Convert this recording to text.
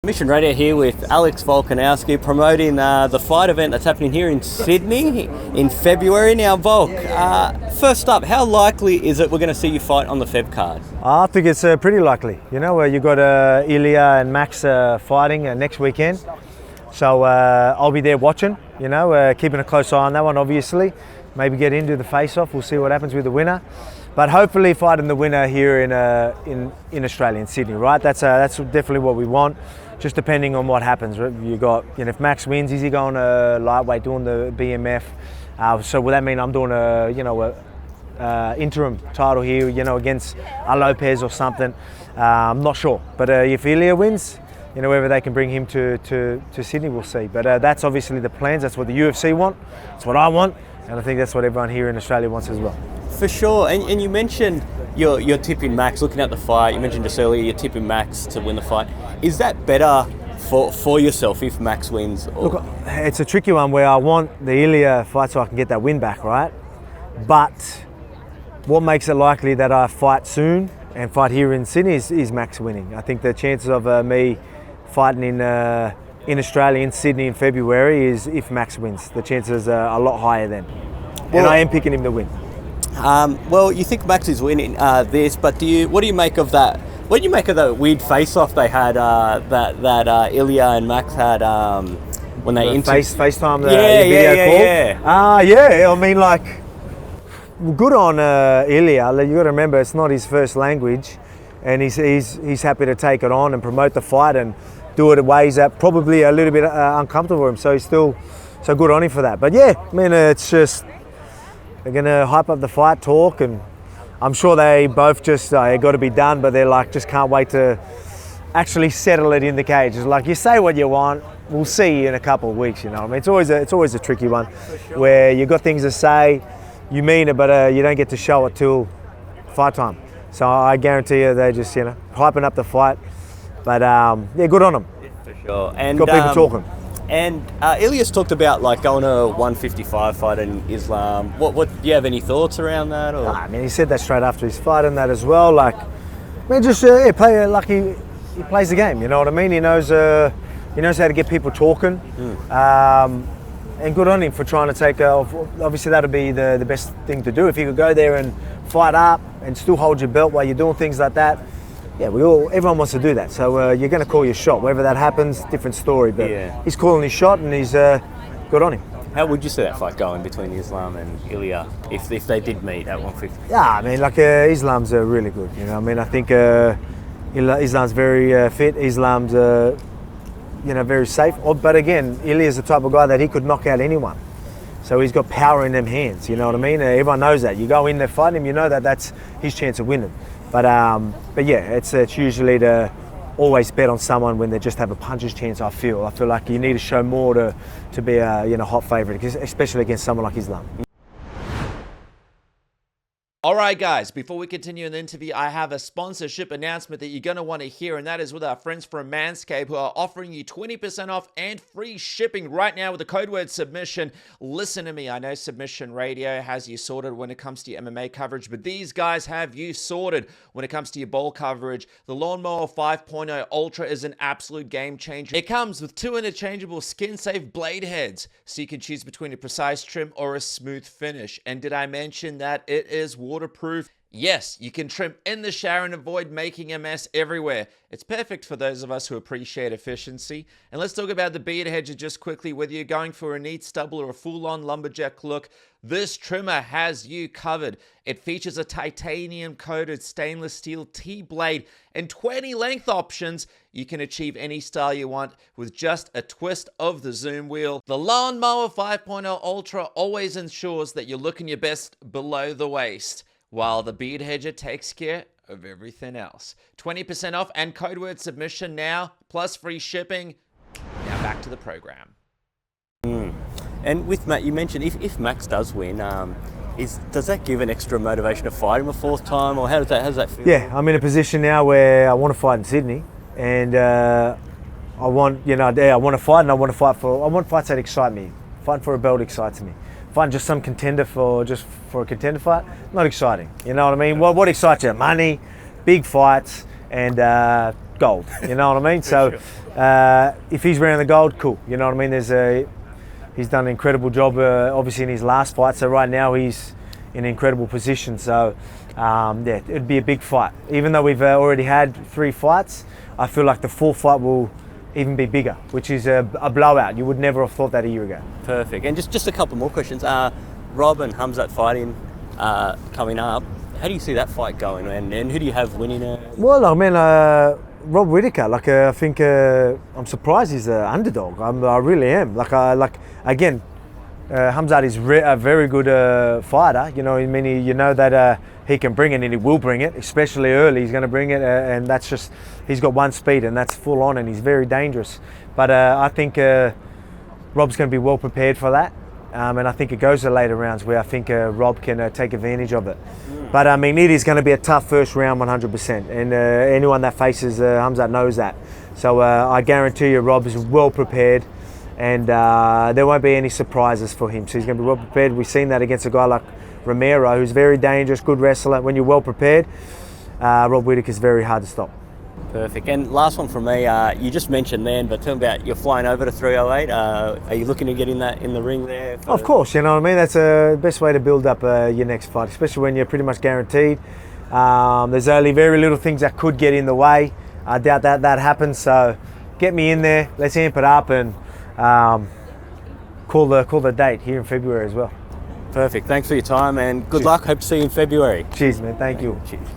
Mission Radio here with Alex Volkanovski promoting the fight event that's happening here in Sydney in February. Now, Volk, first up, how likely is it we're going to see you fight on the Feb card? I think it's pretty likely. You know, you got Ilia and Max fighting next weekend. So I'll be there watching, you know, keeping a close eye on that one, obviously. Maybe get into the face-off. We'll see what happens with the winner. But hopefully fighting the winner here in Australia, in Sydney, right? That's definitely what we want. Just depending on what happens. You got, you know, if Max wins, is he going to lightweight doing the BMF? So will that mean I'm doing a interim title here, you know, against a Lopez or something? I'm not sure. But if Ilia wins, you know, whether they can bring him to Sydney, we'll see. But that's obviously the plans. That's what the UFC want. That's what I want. And I think that's what everyone here in Australia wants as well. For sure. And you mentioned you're tipping Max, looking at the fight. You mentioned just earlier you're tipping Max to win the fight. Is that better for yourself if Max wins? Look, it's a tricky one where I want the Ilia fight so I can get that win back, right? But what makes it likely that I fight soon and fight here in Sydney is Max winning. I think the chances of me fighting in Australia, in Sydney in February is if Max wins. The chances are a lot higher then. Well, and I am picking him to win. Well, you think Max is winning this, but what do you make of that? What do you make of the weird face-off they had that Ilia and Max had when they FaceTime the video call? Yeah. I mean, like, good on Ilia. You got to remember, it's not his first language, and he's happy to take it on and promote the fight and do it in ways that probably a little bit uncomfortable for him. So he's still so good on him for that. But yeah, I mean, it's just they're gonna hype up the fight, talk, and I'm sure they both just got to be done. But they're like, just can't wait to actually settle it in the cage. It's like, you say what you want, we'll see you in a couple of weeks. You know what I mean? It's always a tricky one, where you got things to say, you mean it, but you don't get to show it till fight time. So I guarantee you, they're just, you know, hyping up the fight. But yeah, good on them. For sure. And got people talking. And Ilias talked about like going to a 155 fight in Islam. What do you have any thoughts around that? Or? I mean, he said that straight after his fight and that as well. Like, I mean, just play like he plays the game. You know what I mean? He knows how to get people talking. And good on him for trying to take obviously that'll be the best thing to do. If you could go there and fight up and still hold your belt while you're doing things like that. Yeah, everyone wants to do that. So you're going to call your shot. Whether that happens, different story. But he's calling his shot, and he's good on him. How would you see that fight going between Islam and Ilia if they did meet at 150? Yeah, I mean, like Islam's really good. You know, I mean, I think Islam's very fit. Islam's very safe. But again, Ilia's the type of guy that he could knock out anyone. So he's got power in them hands. You know what I mean? Everyone knows that. You go in there fighting him, you know that's his chance of winning. But yeah, it's usually to always bet on someone when they just have a puncher's chance. I feel like you need to show more to be a hot favourite, especially against someone like Islam. All right, guys, before we continue in the interview, I have a sponsorship announcement that you're going to want to hear, and that is with our friends from Manscaped, who are offering you 20% off and free shipping right now with the code word submission. Listen to me. I know Submission Radio has you sorted when it comes to your MMA coverage, but these guys have you sorted when it comes to your bowl coverage. The Lawnmower 5.0 Ultra is an absolute game changer. It comes with 2 interchangeable skin-safe blade heads, so you can choose between a precise trim or a smooth finish. And did I mention that it is waterproof? Yes, you can trim in the shower and avoid making a mess everywhere. It's perfect for those of us who appreciate efficiency. And let's talk about the beard hedger just quickly. Whether you're going for a neat stubble or a full-on lumberjack look, this trimmer has you covered. It features a titanium-coated stainless steel T-blade and 20 length options. You can achieve any style you want with just a twist of the zoom wheel. The Lawnmower 5.0 Ultra always ensures that you're looking your best below the waist, while the beard hedger takes care of everything else. 20% off and code word submission now, plus free shipping. Now back to the program. And with Matt, you mentioned if Max does win, does that give an extra motivation to fight him a fourth time, or how does that feel? Yeah, I'm in a position now where I want to fight in Sydney, and I want to fight, and I want fights that excite me. Fighting for a belt excites me. Fighting just some contender for a contender fight, not exciting. You know what I mean? What excites you? Money, big fights, and gold. You know what I mean? So if he's wearing the gold, cool. You know what I mean? He's done an incredible job, obviously in his last fight. So right now he's in an incredible position. So yeah, it'd be a big fight. Even though we've already had 3 fights, I feel like the 4th fight will even be bigger, which is a blowout. You would never have thought that a year ago. Perfect. And just a couple more questions. Rob and Khamzat fighting coming up. How do you see that fight going, and who do you have winning it? Well, I mean, Rob Whittaker. Like, I think I'm surprised he's an underdog. I really am. Again, Khamzat is a very good fighter. You know, I mean, you know that he can bring it, and he will bring it, especially early. He's going to bring it, and that's just, he's got one speed, and that's full on, and he's very dangerous. But I think Rob's going to be well prepared for that. And I think it goes to later rounds where I think Rob can take advantage of it. But I mean, it is going to be a tough first round 100%. And anyone that faces Khamzat knows that. So I guarantee you Rob is well prepared, and there won't be any surprises for him. So he's going to be well prepared. We've seen that against a guy like Romero, who's very dangerous, good wrestler. When you're well prepared, Rob Whittaker is very hard to stop. Perfect. And last one from me, you just mentioned then, but tell me about, you're flying over to 308. Are you looking to get in the ring there? Of course, you know what I mean? That's the best way to build up your next fight, especially when you're pretty much guaranteed. There's only very little things that could get in the way. I doubt that happens, so get me in there, let's amp it up, and call the date here in February as well. Perfect. Thanks for your time, and good luck. Hope to see you in February. Cheers, man. Thank you. Cheers.